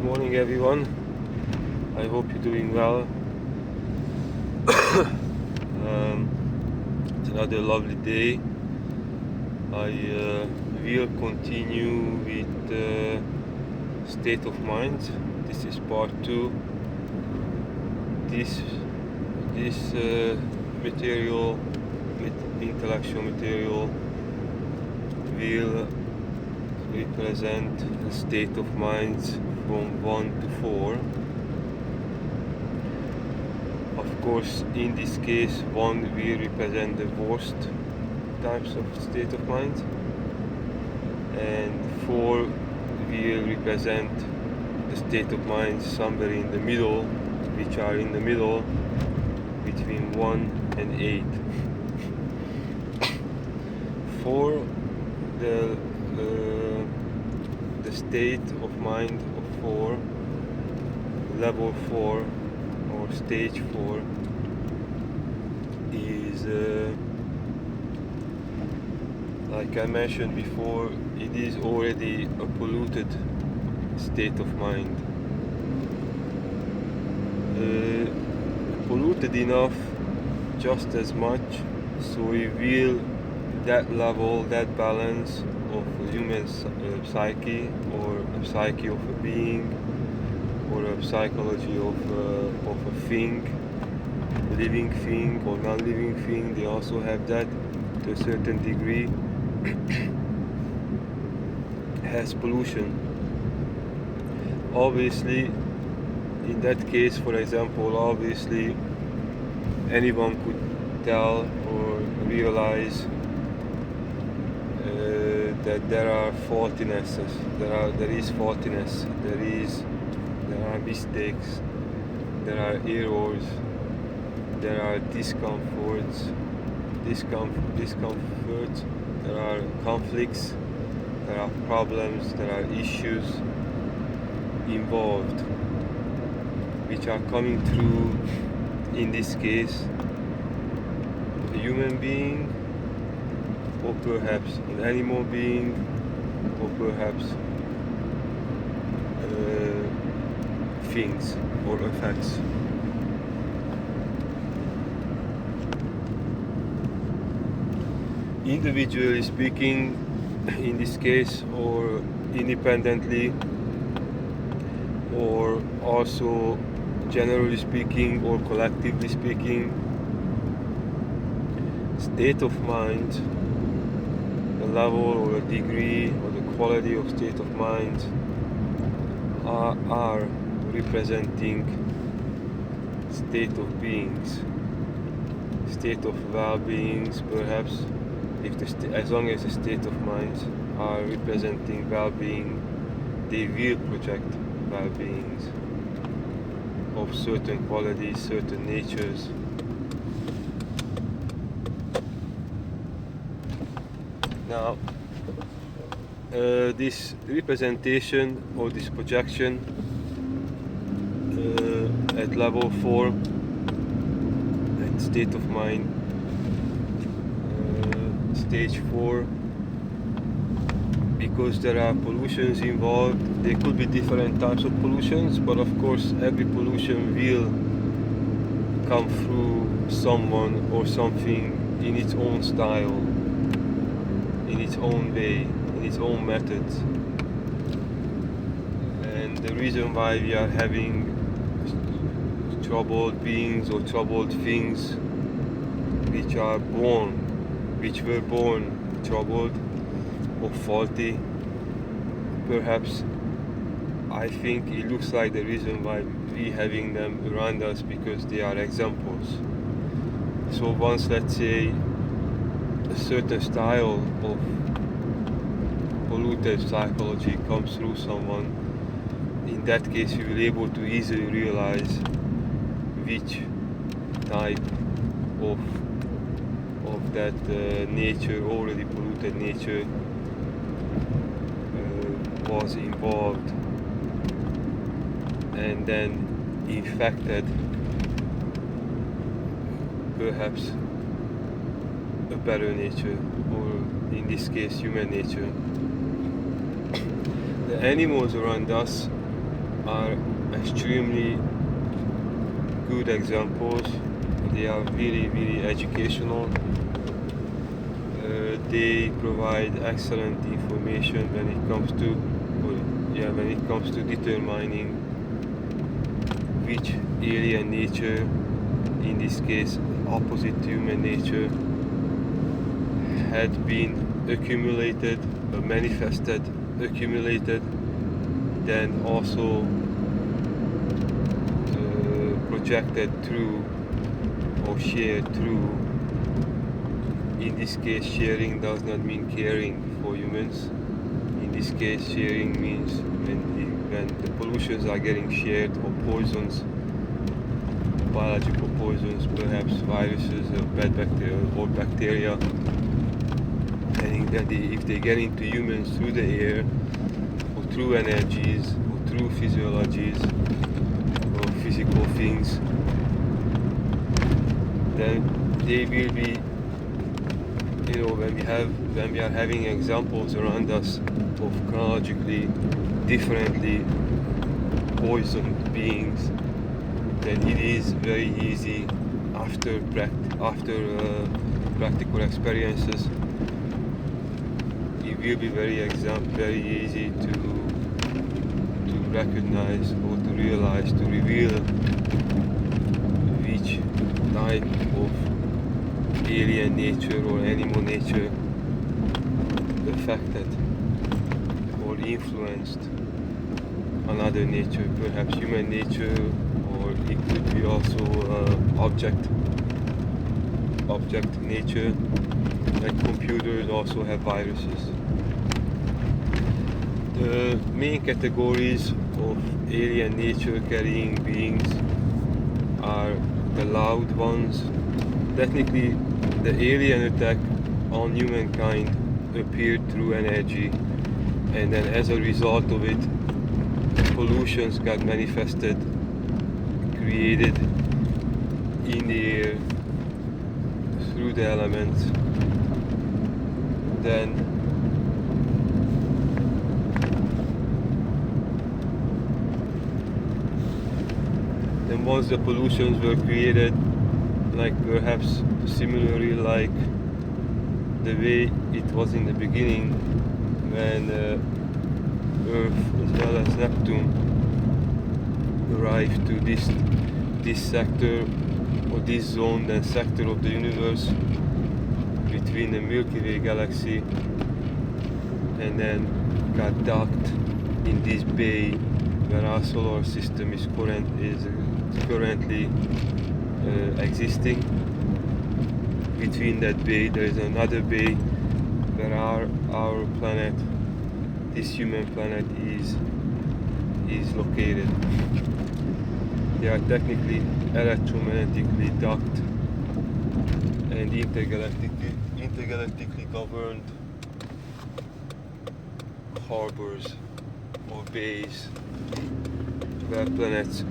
Good morning, everyone. I hope you're doing well. It's another lovely day. I will continue with state of mind. This is part 2. This material, intellectual material, will represent a state of mind from 1 to 4. Of course, in this case, 1 will represent the worst types of state of mind, and 4 will represent the state of mind somewhere in the middle, which are in the middle between 1 and 8. For the state of mind of 4, level 4 or stage 4 is like I mentioned before, it is already a polluted state of mind, polluted enough just as much so reveal that level, that balance of human psyche, or a psyche of a being, or a psychology of a thing, living thing or non-living thing. They also have that to a certain degree. Has pollution. Obviously, in that case, for example, obviously anyone could tell or realize that there are faultinesses, there is faultiness, there are mistakes, there are errors, there are discomforts, there are conflicts, there are problems, there are issues involved, which are coming through, in this case, a human being, or perhaps an animal being, or perhaps things or effects. Individually speaking, in this case, or independently, or also generally speaking or collectively speaking, state of mind, the level or the degree or the quality of state of mind are representing state of beings, state of well-beings, perhaps. As long as the state of minds are representing well-being, they will project well-beings of certain qualities, certain natures. Now, this representation or this projection at level 4, at state of mind, stage 4, because there are pollutions involved. There could be different types of pollutions, but of course every pollution will come through someone or something in its own style, in its own way, in its own methods. And the reason why we are having troubled beings or troubled things which were born troubled or faulty, perhaps, I think it looks like the reason why we having them around us, because they are examples. So once, let's say, a certain style of polluted psychology comes through someone, in that case you will be able to easily realize which type of that nature, already polluted nature, was involved and then infected perhaps a better nature, or in this case human nature. The animals around us are extremely good examples. They are really educational. They provide excellent information when it comes to determining which alien nature, in this case opposite to human nature, had been accumulated, manifested, accumulated, then also projected through or shared through. In this case, sharing does not mean caring for humans. In this case, sharing means when the pollutions are getting shared, or poisons, biological poisons, perhaps viruses or bad bacteria, and then if they get into humans through the air, or through energies, or through physiologies, or physical things, then they will be, when we are having examples around us of chronologically differently poisoned beings, then it is very easy after practical experiences. It will be very easy to recognize or to realize, to reveal which type of alien nature or animal nature affected or influenced another nature, perhaps human nature, or it could be also object nature. Like computers also have viruses. The main categories of alien nature carrying beings are the loud ones. Technically, the alien attack on humankind appeared through energy, and then as a result of it, pollutions got manifested, created in the air through the elements. Then once the pollutions were created, like perhaps similarly like the way it was in the beginning, when Earth as well as Neptune arrived to this sector or this zone and sector of the universe between the Milky Way galaxy, and then got docked in this bay where our solar system is currently existing. Between that bay there is another bay where our planet, this human planet, is located. They are technically electromagnetically docked and intergalactically governed harbors or bays where planets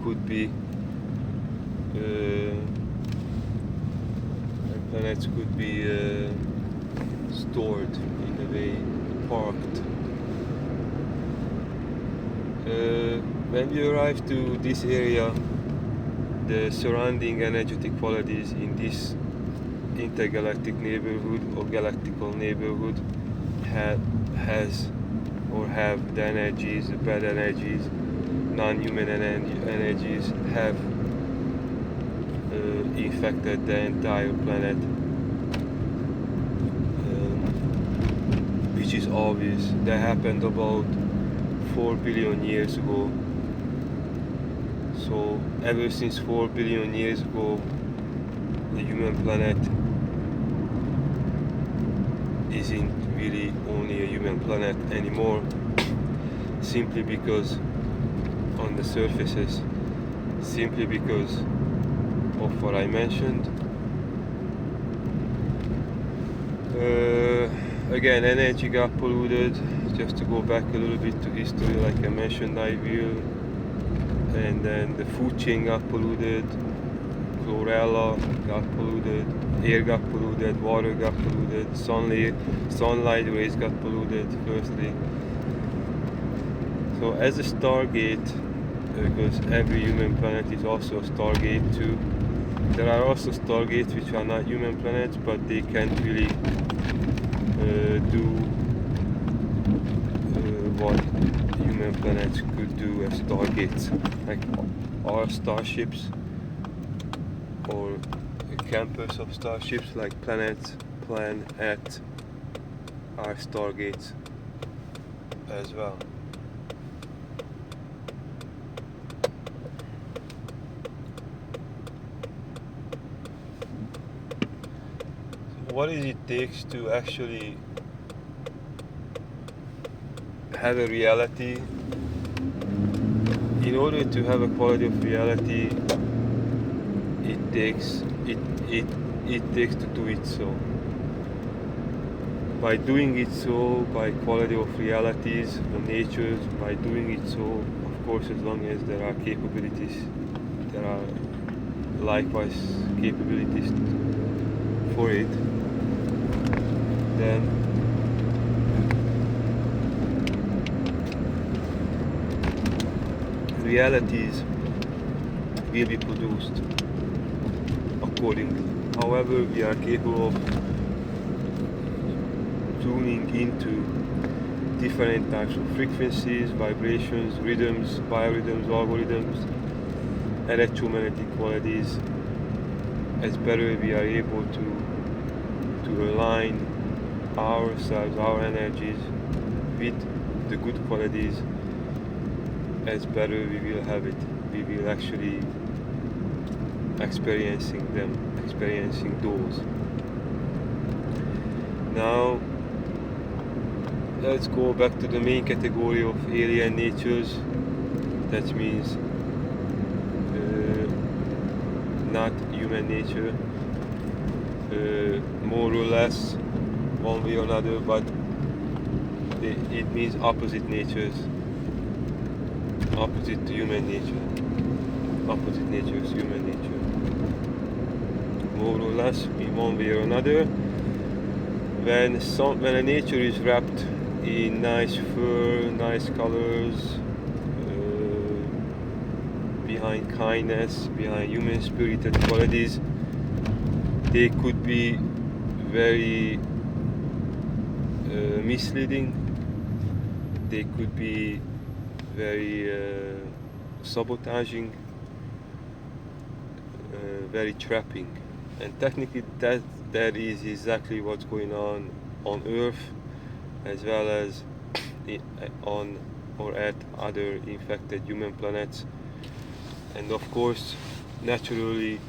could be stored, in a way, parked. When you arrive to this area, the surrounding energetic qualities in this intergalactic neighborhood or galactical neighborhood have the energies, the bad energies, non-human energies have infected the entire planet, which is obvious. That happened about 4 billion years ago. So ever since 4 billion years ago, the human planet isn't really only a human planet anymore, simply because on the surfaces, simply because of what I mentioned. Again, energy got polluted. Just to go back a little bit to history, like I mentioned, I will. And then the food chain got polluted, chlorella got polluted, air got polluted, water got polluted, sunlight rays got polluted, firstly. So as a stargate, because every human planet is also a stargate too, there are also stargates which are not human planets, but they can't really do what human planets could do as stargates, like our starships or campus of starships like planets, Plan, at are stargates as well. So what does it takes to actually have a reality? In order to have a quality of reality, it takes to do it so. By doing it so, by quality of realities, the natures, by doing it so, of course, as long as there are capabilities, there are likewise capabilities for it, then realities will be produced accordingly. However, we are capable of tuning into different types of frequencies, vibrations, rhythms, biorhythms, algorithms, electromagnetic qualities, as better we are able to align ourselves, our energies with the good qualities, as better we will have it. We will actually experiencing those. Now let's go back to the main category of alien natures. That means not human nature, more or less, one way or another, but it means opposite natures, opposite to human nature, opposite natures, human nature, more or less, in one way or another. When a nature is wrapped in nice fur, nice colors, behind kindness, behind human-spirited qualities, they could be very misleading. They could be very sabotaging, very trapping, and technically that is exactly what's going on Earth, as well as on or at other infected human planets. And of course, naturally,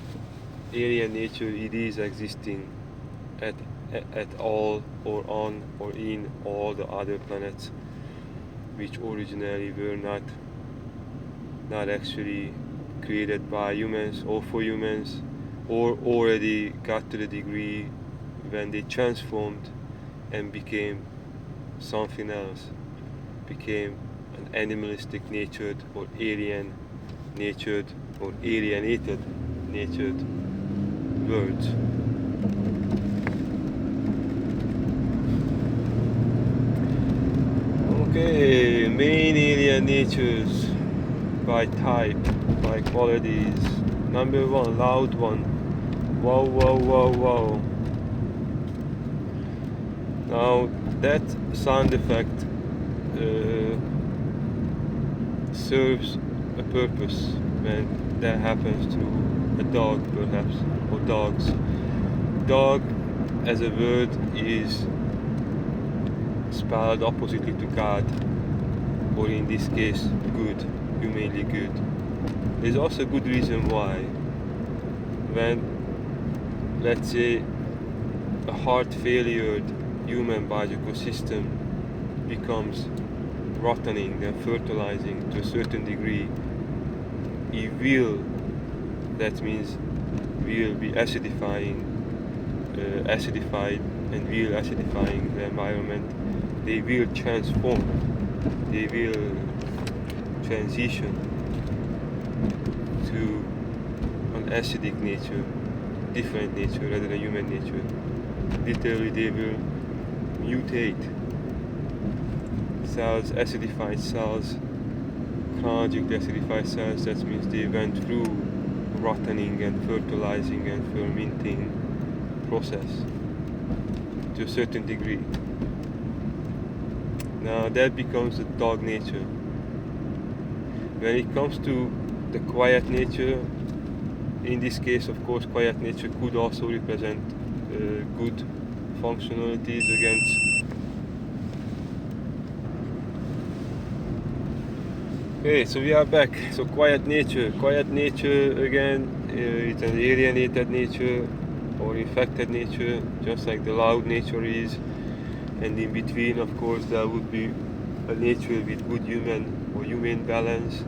alien nature, it is existing at all, or on or in all the other planets which originally were not actually created by humans or for humans, or already got to the degree when they transformed and became something else, became an animalistic natured or alien natured or alienated natured worlds. Okay, main alien natures by type, by qualities. Number one, loud one. Wow, wow, wow, wow. Now that sound effect serves a purpose when that happens to a dog, perhaps, or dogs. Dog as a word is spelled oppositely to God, or in this case, good, humanly good. There's also a good reason why. When, let's say, a heart failure human biological system becomes rotting and fertilizing to a certain degree, it will, that means will be acidified and will acidifying the environment. They will transform, they will transition to an acidic nature, different nature rather than human nature. Literally, they will mutate. Cells, acidified cells, chronologically acidified cells, that means they went through rotting and fertilizing and fermenting process to a certain degree. Now that becomes the dog nature. When it comes to the quiet nature, in this case, of course, quiet nature could also represent good functionalities against Okay, so we are back. So quiet nature again, it's an alienated nature or infected nature, just like the loud nature is. And in between, of course, there would be a nature with good human or humane balance,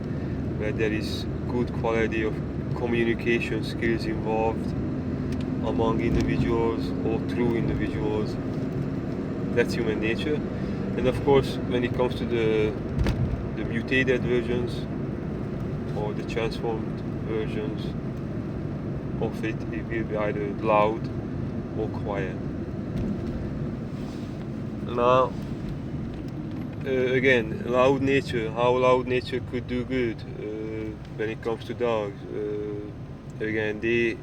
where there is good quality of communication skills involved among individuals or through individuals. That's human nature. And of course, when it comes to the mutated versions or the transformed versions of it will be either loud or quiet. Now, again, loud nature, how loud nature could do good when it comes to dogs. Again, the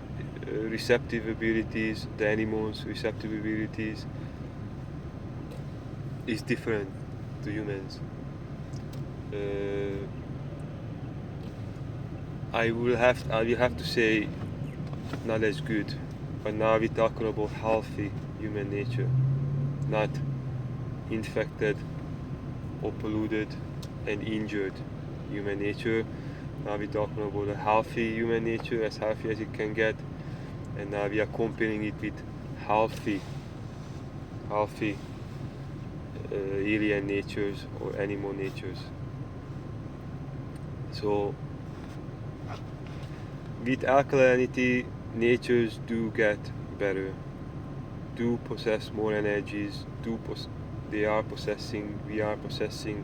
receptive abilities, the animals' receptive abilities is different to humans. I will have to say not as good, but now we're talking about healthy human nature, not infected or polluted and injured human nature. Now we're talking about a healthy human nature, as healthy as it can get, and now we are comparing it with healthy alien natures or animal natures. So with alkalinity, natures do get better, do possess more energies, we are possessing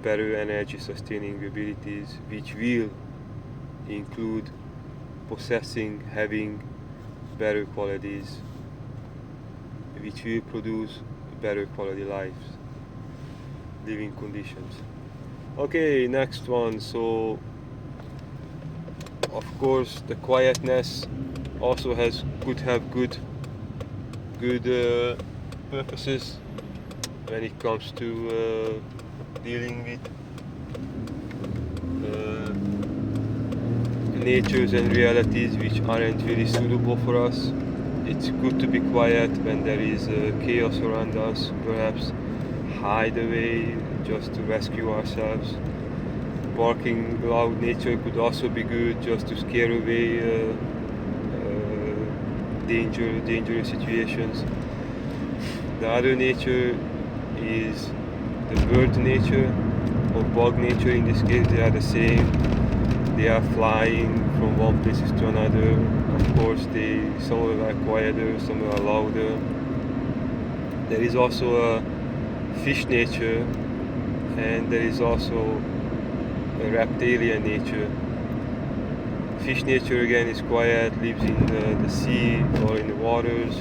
better energy sustaining abilities, which will include having better qualities, which will produce better quality living conditions. Okay, next one. So of course the quietness also could have good purposes when it comes to dealing with natures and realities which aren't really suitable for us. It's good to be quiet when there is chaos around us, perhaps hide away just to rescue ourselves. Barking loud nature could also be good just to scare away dangerous situations. The other nature is the bird nature or bug nature. In this case, they are the same. They are flying from one place to another. Of course, some of them are quieter, some are louder. There is also a fish nature, and there is also a reptilian nature. Fish nature again is quiet, lives in the sea or in the waters.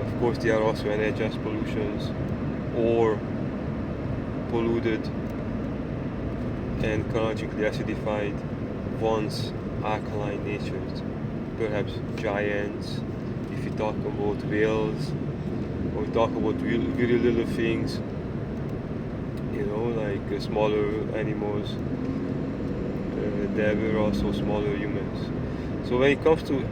Of course, there are also energized pollutions or polluted and chronologically acidified once alkaline natures, perhaps giants, if you talk about whales, or talk about very little things, like smaller animals. There were also smaller humans. So when it comes to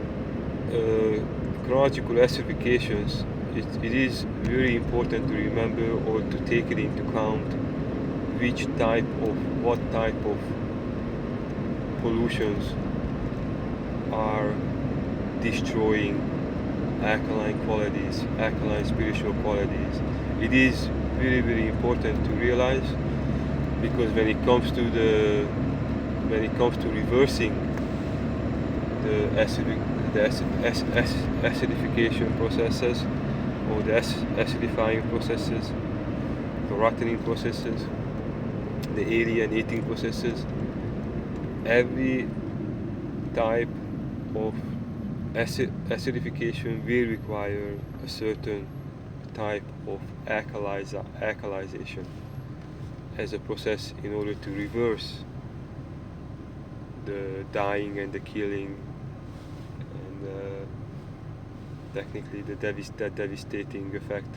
chronological acidifications, it is very important to remember or to take it into account what type of pollutions are destroying alkaline spiritual qualities. It is very, very important to realize, because when it comes to reversing the acidification processes or the acidifying processes, the rotting processes, the alienating processes, every type of acidification will require a certain type of alkalization as a process in order to reverse the dying and the killing and technically that devastating effect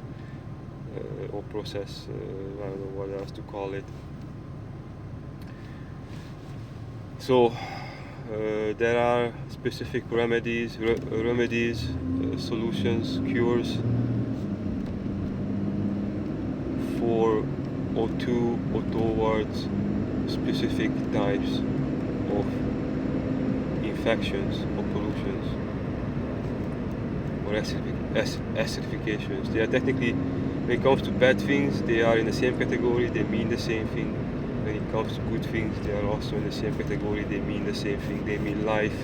or process, I don't know what else to call it. So there are specific remedies, solutions, cures for or to or towards specific types of infections or pollutions or acidifications. They are technically, when it comes to bad things, they are in the same category, they mean the same thing. When it comes to good things, they are also in the same category, they mean the same thing. They mean life.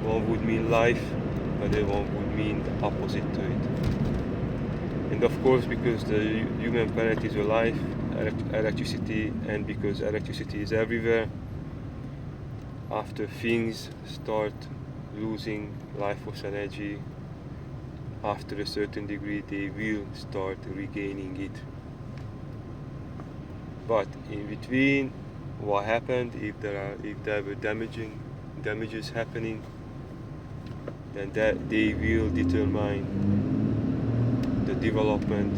One would mean life, other one would mean the opposite to it. And of course, because the human planet is alive, electricity, and because electricity is everywhere, after things start losing life force energy, after a certain degree they will start regaining it. But in between, what happened, if there were damages happening, then that they will determine the development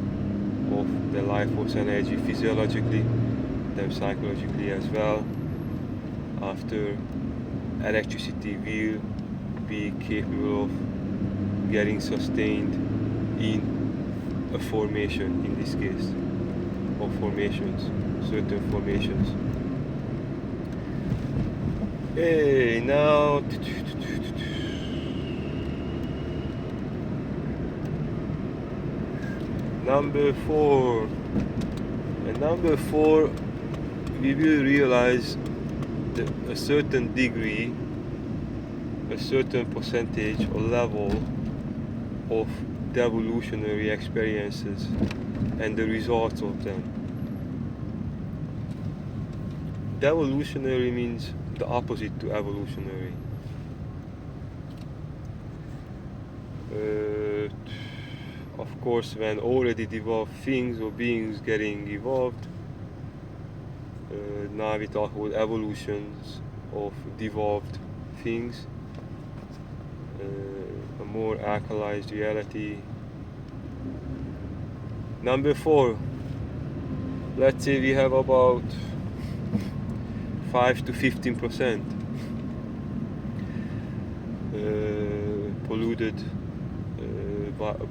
of the life force energy physiologically, then psychologically as well. After electricity will be capable of getting sustained in a formation, in this case, or formations, certain formations. Hey, now number 4. And number 4, we will realize that a certain degree, a certain percentage or level of devolutionary experiences and the results of them. Devolutionary means the opposite to evolutionary. Of course, when already devolved things or beings getting evolved, now we talk about evolutions of devolved things, a more alkalized reality. Number 4, let's say we have about 5 to 15% polluted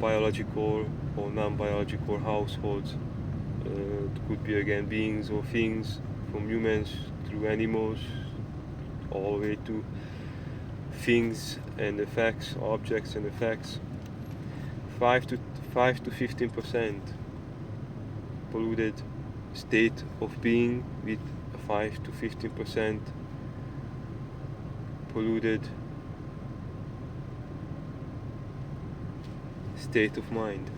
biological or non-biological households. It could be again beings or things, from humans through animals, all the way to things and effects, objects and effects. 5 to 15% polluted state of being with 5 to 15% polluted state of mind.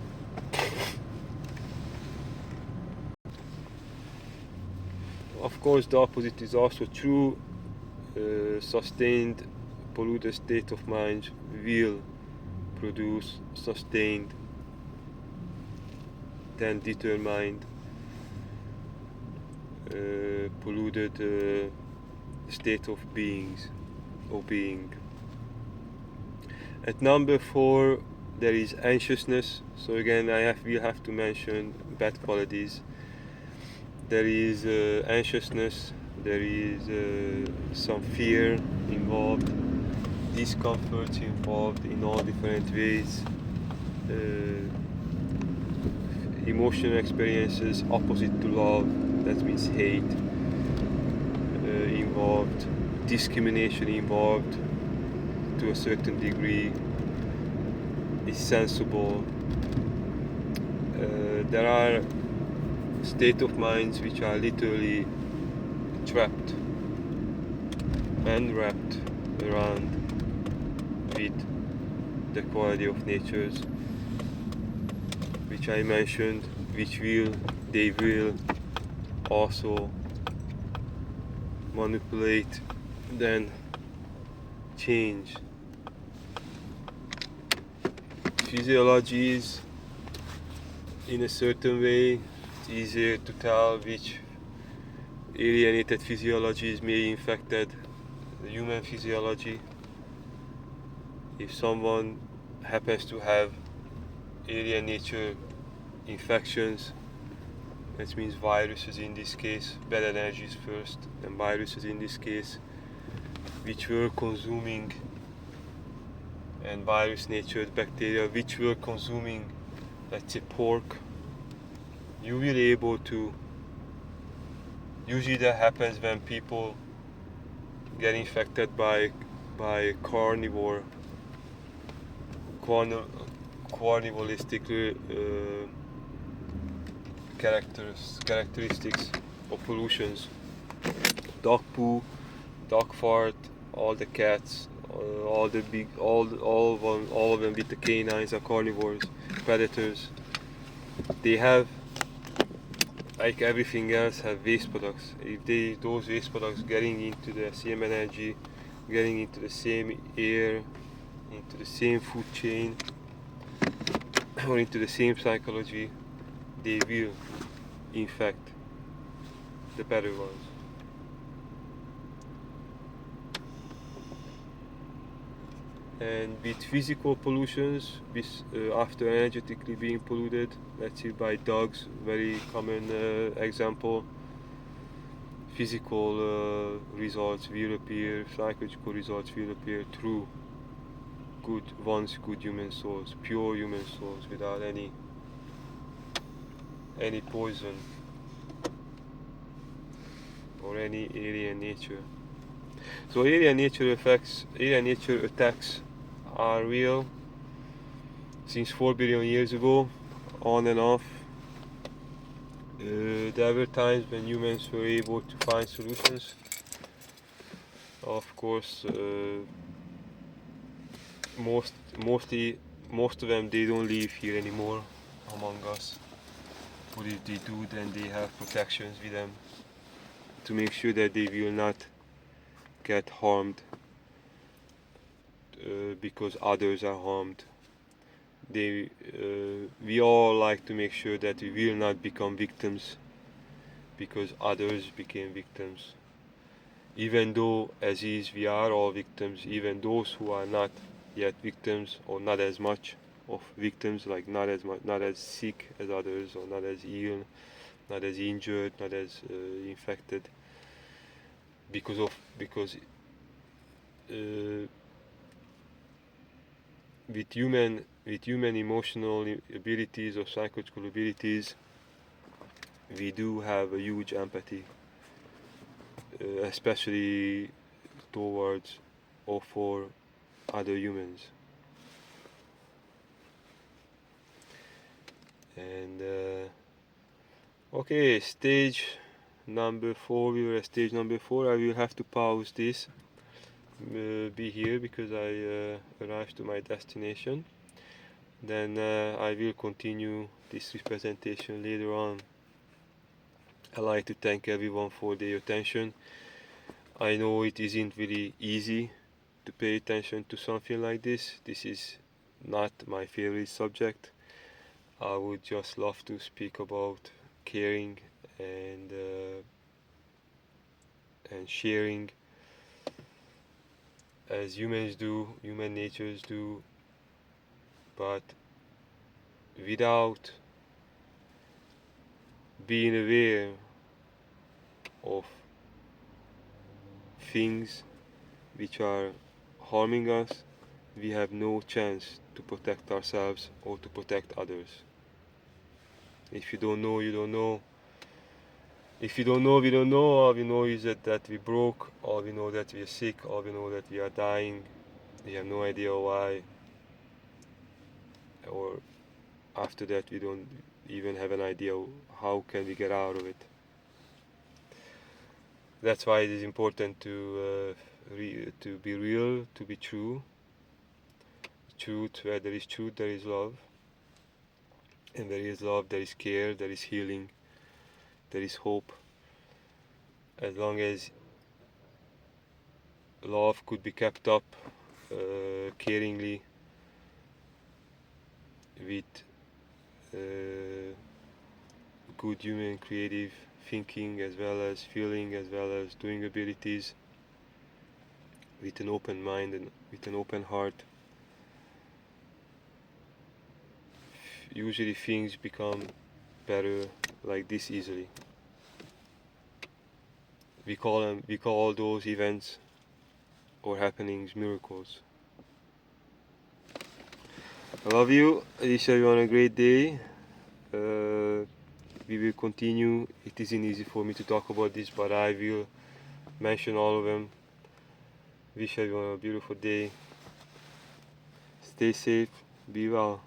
Of course, the opposite is also true. Sustained polluted state of mind will produce sustained, then determined polluted state of beings or being. At number 4, there is anxiousness. So again, we have to mention bad qualities. There is anxiousness, there is some fear involved, discomfort involved in all different ways, emotional experiences opposite to love, that means hate involved, discrimination involved to a certain degree, is sensible. There are state of minds which are literally trapped and wrapped around with the quality of natures which I mentioned, which they will also manipulate, then change physiologies, in a certain way. It's easier to tell which alienated physiologies may infected the human physiology. If someone happens to have alien nature infections, that means viruses in this case, bad energies first, and viruses in this case, which were consuming, and virus natured bacteria which were consuming, let's say, pork, you will be able to, usually that happens when people get infected by carnivore carnivalistic characteristics of pollutions. Dog poo, dog fart, all the cats, all the big, all of them with the canines are carnivores, predators. They have, like everything else, have waste products. If those waste products getting into the same energy, getting into the same air, into the same food chain, or into the same psychology, they will infect the better ones. And with physical pollutions, after energetically being polluted, let's say by dogs, very common example, physical results will appear, psychological results will appear through good human souls, pure human souls, without any poison or any alien nature. So alien nature attacks are real since 4 billion years ago, on and off. There were times when humans were able to find solutions. Of course, most of them, they don't live here anymore among us. But if they do, then they have protections with them to make sure that they will not get harmed because others are harmed. We all like to make sure that we will not become victims because others became victims. Even though, as is, we are all victims, even those who are not yet victims, or not as much of victims, like not as sick as others, or not as ill, not as injured, not as infected, because with human emotional abilities or psychological abilities, we do have a huge empathy, especially towards or for other humans. And okay, stage number 4. We were at stage number 4. I will have to pause this, be here, because I arrived to my destination. Then I will continue this presentation later on. I'd like to thank everyone for their attention. I know it isn't really easy to pay attention to something like this. This is not my favorite subject. I would just love to speak about caring and sharing, as humans do, human natures do, but without being aware of things which are harming us, we have no chance to protect ourselves or to protect others. If you don't know, you don't know. If you don't know, we don't know. All we know is that we broke. All we know that we are sick. All we know that we are dying. We have no idea why. Or after that, we don't even have an idea how can we get out of it. That's why it is important to be real, to be true. Truth, where there is truth, there is love. And there is love, there is care, there is healing, there is hope. As long as love could be kept up caringly with good human creative thinking as well as feeling as well as doing abilities with an open mind and with an open heart. Usually things become better like this easily. We call those events or happenings miracles. I love you. I wish you on a great day. We will continue. It isn't easy for me to talk about this, but I will mention all of them. Wish everyone a beautiful day. Stay safe. Be well.